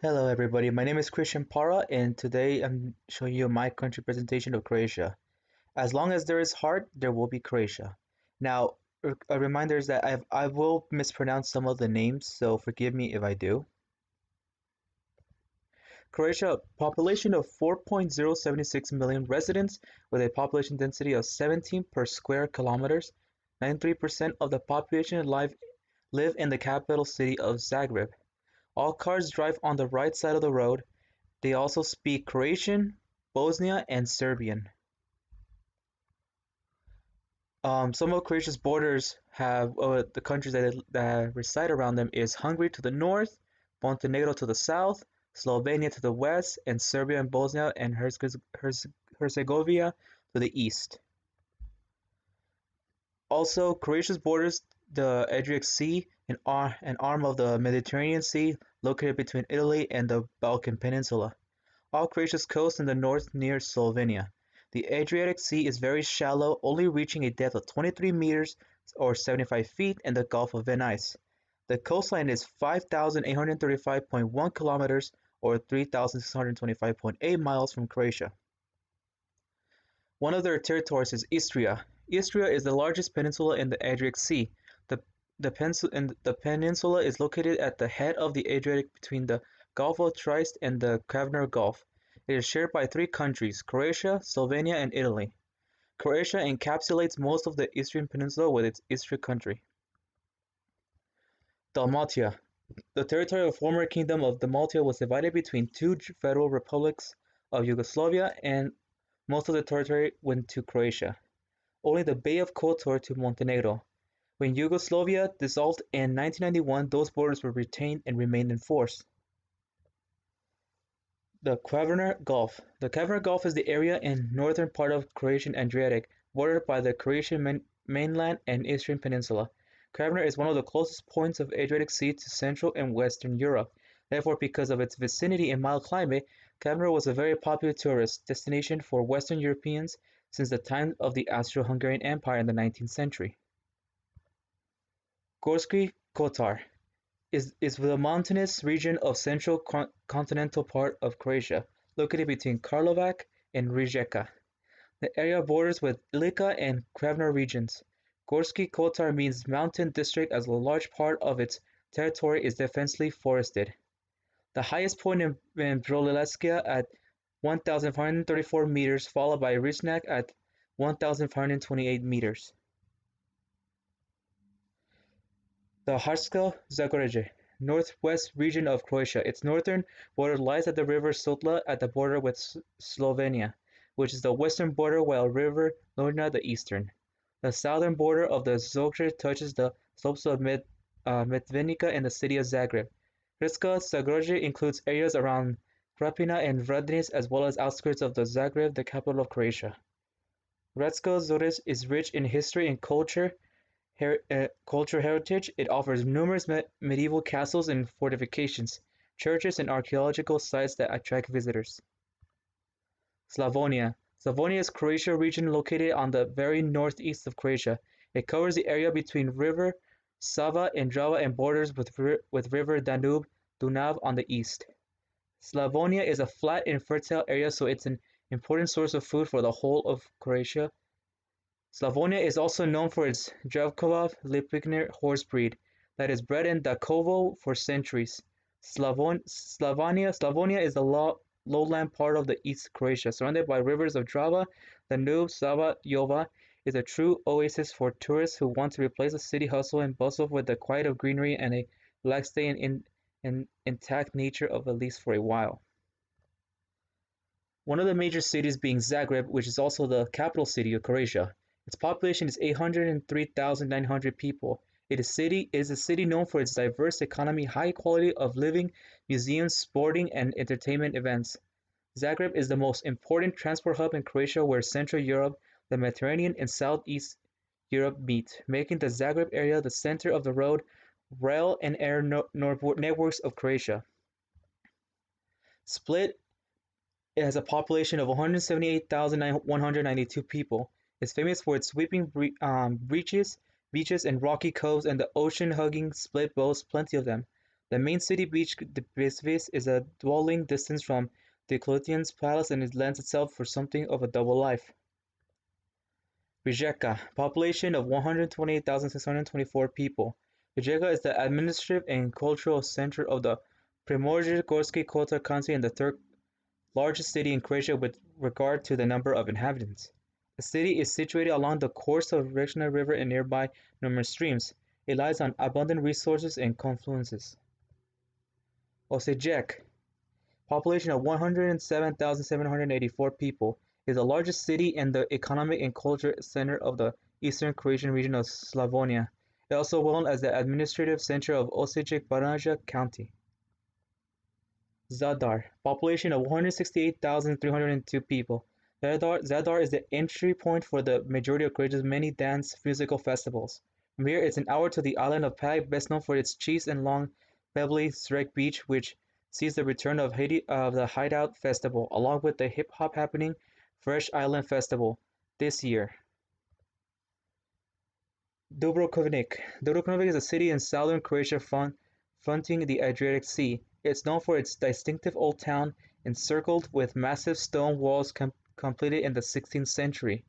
Hello everybody, my name is Parra and today I'm showing you my country presentation of Croatia. As long as there is heart, there will be Croatia. Now, a reminder is that I will mispronounce some of the names, so forgive me if I do. Croatia, population of 4.076 million residents with a population density of 17 per square kilometers. 93% of the population live in the capital city of Zagreb. All cars drive on the right side of the road. They also speak Croatian, Bosnian, and Serbian. Some of Croatia's borders have the countries that reside around them is Hungary to the north, Montenegro to the south, Slovenia to the west, and Serbia and Bosnia and Herzegovina to the east. Also, Croatia's borders the Adriatic Sea, an arm of the Mediterranean Sea located between Italy and the Balkan Peninsula. Off Croatia's coast in the north near Slovenia. The Adriatic Sea is very shallow, only reaching a depth of 23 meters or 75 feet in the Gulf of Venice. The coastline is 5,835.1 kilometers or 3,625.8 miles from Croatia. One of their territories is Istria. Istria is the largest peninsula in the Adriatic Sea. The peninsula is located at the head of the Adriatic between the Gulf of Trieste and the Kvarner Gulf. It is shared by three countries: Croatia, Slovenia, and Italy. Croatia encapsulates most of the Istrian Peninsula with its Istria country. Dalmatia. The territory of the former Kingdom of Dalmatia was divided between two federal republics of Yugoslavia, and most of the territory went to Croatia. Only the Bay of Kotor to Montenegro. When Yugoslavia dissolved in 1991, those borders were retained and remained in force. The Kvarner Gulf. The Kvarner Gulf is the area in northern part of Croatian Adriatic, bordered by the Croatian mainland and Istrian Peninsula. Kvarner is one of the closest points of Adriatic Sea to Central and Western Europe. Therefore, because of its vicinity and mild climate, Kvarner was a very popular tourist destination for Western Europeans since the time of the Austro-Hungarian Empire in the 19th century. Gorski Kotar is the mountainous region of central continental part of Croatia, located between Karlovac and Rijeka. The area borders with Ilika and Kvarner regions. Gorski Kotar means mountain district as a large part of its territory is densely forested. The highest point in Brolileska at 1,534 meters, followed by Risnak at 1,528 meters. The Hrvatsko-Zagorje, northwest region of Croatia. Its northern border lies at the river Sutla at the border with Slovenia, which is the western border, while river Lorna the eastern. The southern border of the Zagorje touches the slopes of Medvednica and the city of Zagreb. Hrvatsko-Zagorje includes areas around Krapina and Vradinic as well as outskirts of the Zagreb, the capital of Croatia. Hrvatsko-Zagorje is rich in history and cultural heritage. It offers numerous medieval castles and fortifications, churches, and archaeological sites that attract visitors. Slavonia. Slavonia is a Croatian region located on the very northeast of Croatia. It covers the area between river Sava and Drava and borders with river Danube, Dunav on the east. Slavonia is a flat and fertile area, so it's an important source of food for the whole of Croatia. Slavonia is also known for its Dravkov Lipikner horse breed that is bred in Dakovo for centuries. Slavonia is the lowland part of the East Croatia, surrounded by rivers of Drava, Danube, Sava, Jova. Is a true oasis for tourists who want to replace the city hustle and bustle with the quiet of greenery and a relaxed stay in intact nature of at least for a while. One of the major cities being Zagreb, which is also the capital city of Croatia. Its population is 803,900 people. It is a city known for its diverse economy, high quality of living, museums, sporting, and entertainment events. Zagreb is the most important transport hub in Croatia, where Central Europe, the Mediterranean, and Southeast Europe meet, making the Zagreb area the center of the road, rail, and air networks of Croatia. Split has a population of 178,192 people. It's famous for its sweeping beaches and rocky coves, and the ocean-hugging Split boasts plenty of them. The main city beach Vis is a dwelling distance from Diocletian's palace and it lends itself for something of a double life. Rijeka, population of 128,624 people. Rijeka is the administrative and cultural center of the Primorje-Gorski Kota County and the third largest city in Croatia with regard to the number of inhabitants. The city is situated along the course of Rechna River and nearby numerous streams. It lies on abundant resources and confluences. Osijek, population of 107,784 people, is the largest city and the economic and cultural center of the eastern Croatian region of Slavonia. It is also well known as the administrative center of Osijek-Baranja County. Zadar, population of 168,302 people. Zadar is the entry point for the majority of Croatia's many dance musical festivals. From here, it's an hour to the island of Pag, best known for its cheese and long, pebbly Srek beach, which sees the return of the Hideout Festival, along with the hip-hop happening Fresh Island Festival this year. Dubrovnik. Dubrovnik is a city in southern Croatia fronting the Adriatic Sea. It is known for its distinctive old town, encircled with massive stone walls completed in the 16th century.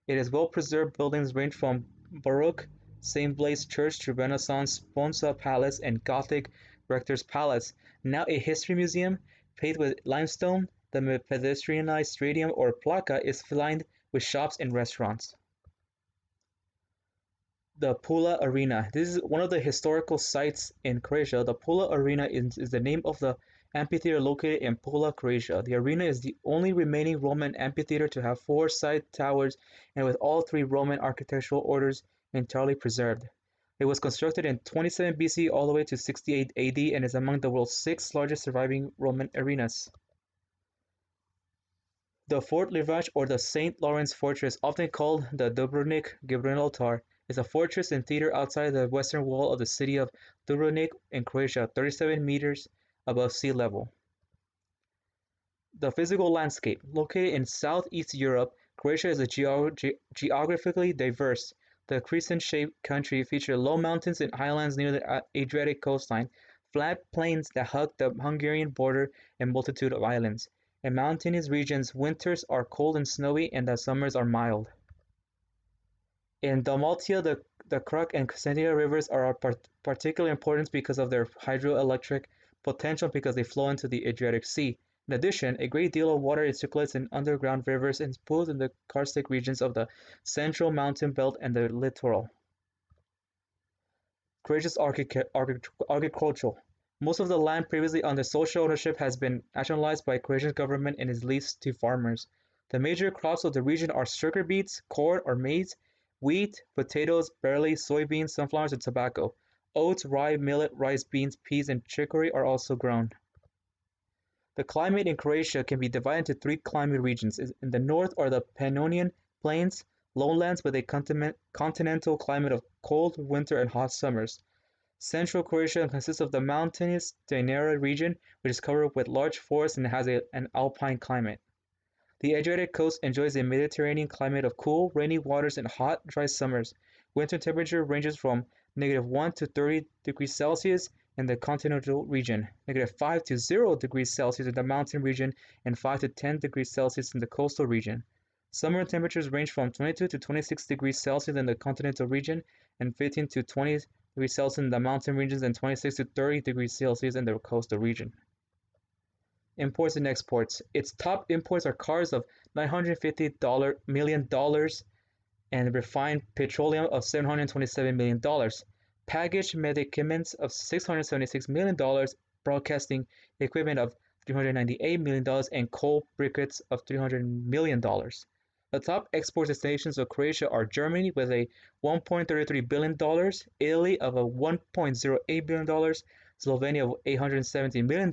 Its well-preserved buildings range from Baroque Saint Blaise Church to Renaissance Sponza Palace and Gothic Rector's Palace. Now a history museum, paved with limestone, the pedestrianized stadium or placa is lined with shops and restaurants. The Pula Arena. This is one of the historical sites in Croatia. The Pula Arena is the name of the amphitheater located in Pula, Croatia. The arena is the only remaining Roman amphitheater to have four side towers and with all three Roman architectural orders entirely preserved. It was constructed in 27 BC all the way to 68 AD and is among the world's six largest surviving Roman arenas. The Fort Livac or the St. Lawrence Fortress, often called the Dubrovnik Gibraltar, is a fortress and theater outside the western wall of the city of Dubrovnik in Croatia, 37 meters above sea level. The physical landscape. Located in southeast Europe, Croatia is geographically diverse. The crescent-shaped country features low mountains and highlands near the Adriatic coastline, flat plains that hug the Hungarian border, and multitude of islands. In mountainous regions, winters are cold and snowy, and the summers are mild. In Dalmatia, the Kruk and Crescentia rivers are of particular importance because of their hydroelectric potential because they flow into the Adriatic Sea. In addition, a great deal of water circulates in underground rivers and pools in the karstic regions of the central mountain belt and the littoral. Croatia's agricultural. Most of the land previously under social ownership has been nationalized by Croatia's government and is leased to farmers. The major crops of the region are sugar beets, corn or maize, wheat, potatoes, barley, soybeans, sunflowers, and tobacco. Oats, rye, millet, rice, beans, peas, and chicory are also grown. The climate in Croatia can be divided into three climate regions. In the north are the Pannonian Plains, lowlands with a continental climate of cold winter and hot summers. Central Croatia consists of the mountainous Dinara region, which is covered with large forests and has an alpine climate. The Adriatic coast enjoys a Mediterranean climate of cool, rainy waters and hot, dry summers. Winter temperature ranges from -1 to 30 degrees Celsius in the continental region, -5 to 0 degrees Celsius in the mountain region, and 5 to 10 degrees Celsius in the coastal region. Summer temperatures range from 22 to 26 degrees Celsius in the continental region, and 15 to 20 degrees Celsius in the mountain regions, and 26 to 30 degrees Celsius in the coastal region. Imports and exports. Its top imports are cars of $950 million and refined petroleum of $727 million, packaged medicaments of $676 million, broadcasting equipment of $398 million, and coal briquettes of $300 million. The top export destinations of Croatia are Germany with a $1.33 billion, Italy of a $1.08 billion, Slovenia of $817 million,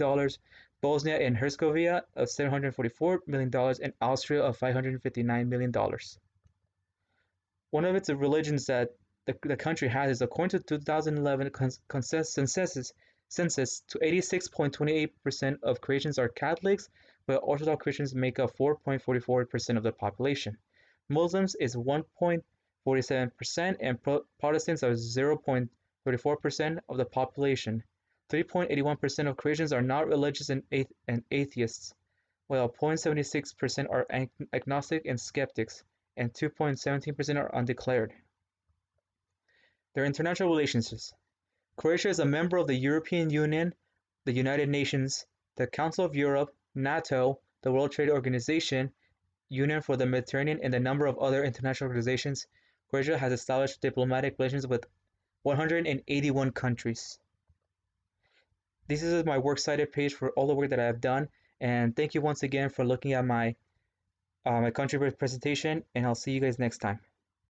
Bosnia and Herzegovina of $744 million, and Austria of $559 million. One of its religions that the country has is, according to 2011 census, to 86.28% of Croatians are Catholics, but Orthodox Christians make up 4.44% of the population. Muslims is 1.47%, and Protestants are 0.34% of the population. 3.81% of Croatians are not religious and atheists, while 0.76% are agnostic and skeptics, and 2.17% are undeclared. Their international relationships. Croatia is a member of the European Union, the United Nations, the Council of Europe, NATO, the World Trade Organization, Union for the Mediterranean, and a number of other international organizations. Croatia has established diplomatic relations with 181 countries. This is my works cited page for all the work that I have done, and thank you once again for looking at my country presentation, and I'll see you guys next time.